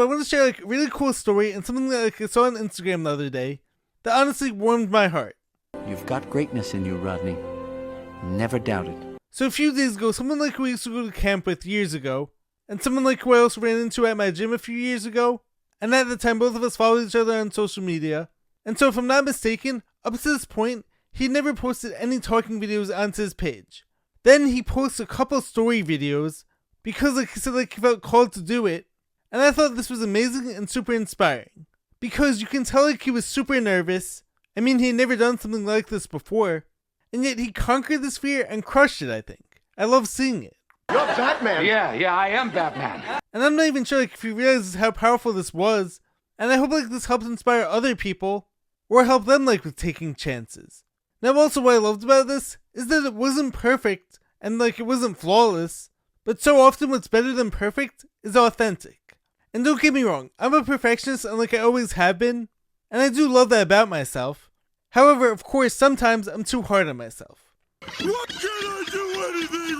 But I want to share like a really cool story and something that like I saw on Instagram the other day that honestly warmed my heart. You've got greatness in you, Rodney. Never doubt it. So a few days ago, someone like who I used to go to camp with years ago, and someone like who I also ran into at my gym a few years ago, and at the time both of us followed each other on social media, and so if I'm not mistaken, up to this point, he never posted any talking videos onto his page. Then he posted a couple story videos, because like he said like he felt called to do it, and I thought this was amazing and super inspiring. Because you can tell like he was super nervous. I mean, he had never done something like this before, and yet he conquered this fear and crushed it, I think. I love seeing it. You're Batman! Yeah, I am Batman. And I'm not even sure like if he realizes how powerful this was, and I hope like this helps inspire other people, or help them like with taking chances. Now also what I loved about this is that it wasn't perfect, and like it wasn't flawless, but so often what's better than perfect is authentic. And don't get me wrong, I'm a perfectionist and like I always have been, and I do love that about myself. However, of course, sometimes I'm too hard on myself. What can I do anything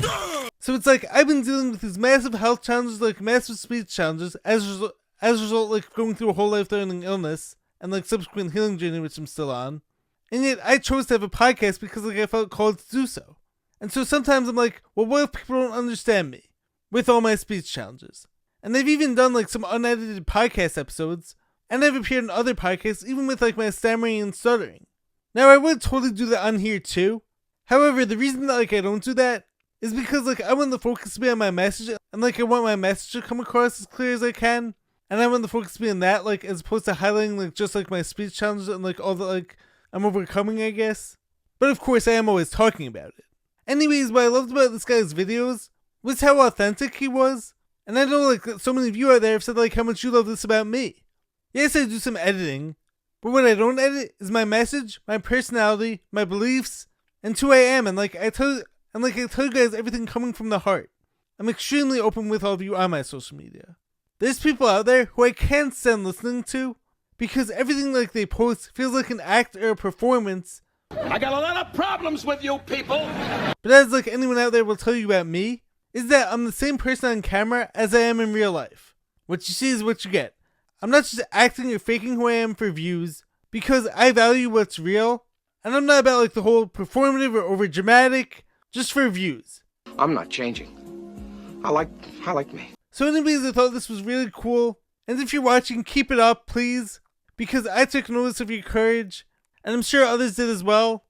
right? So it's like I've been dealing with these massive health challenges, like massive speech challenges, as a result like going through a whole life-threatening illness, and like subsequent healing journey which I'm still on. And yet I chose to have a podcast because like I felt called to do so. And so sometimes I'm like, well, what if people don't understand me with all my speech challenges? And they've even done like some unedited podcast episodes, and I've appeared in other podcasts even with like my stammering and stuttering. Now I would totally do that on here too. However, the reason that like I don't do that is because like I want the focus to be on my message, and like I want my message to come across as clear as I can, and I want the focus to be on that, like as opposed to highlighting like just like my speech challenges and like all that like I'm overcoming, I guess. But of course I am always talking about it. Anyways, what I loved about this guy's videos was how authentic he was, and I know like so many of you out there have said like how much you love this about me. Yes, I do some editing, but what I don't edit is my message, my personality, my beliefs, and who I am, and like I tell you guys everything coming from the heart. I'm extremely open with all of you on my social media. There's people out there who I can't stand listening to because everything like they post feels like an act or a performance. I got a lot of problems with you people. But as like anyone out there will tell you about me, is that I'm the same person on camera as I am in real life. What you see is what you get. I'm not just acting or faking who I am for views, because I value what's real, and I'm not about like the whole performative or over dramatic, just for views. I'm not changing. I like me. So anyways, I thought this was really cool, and if you're watching, keep it up, please, because I took notice of your courage, and I'm sure others did as well.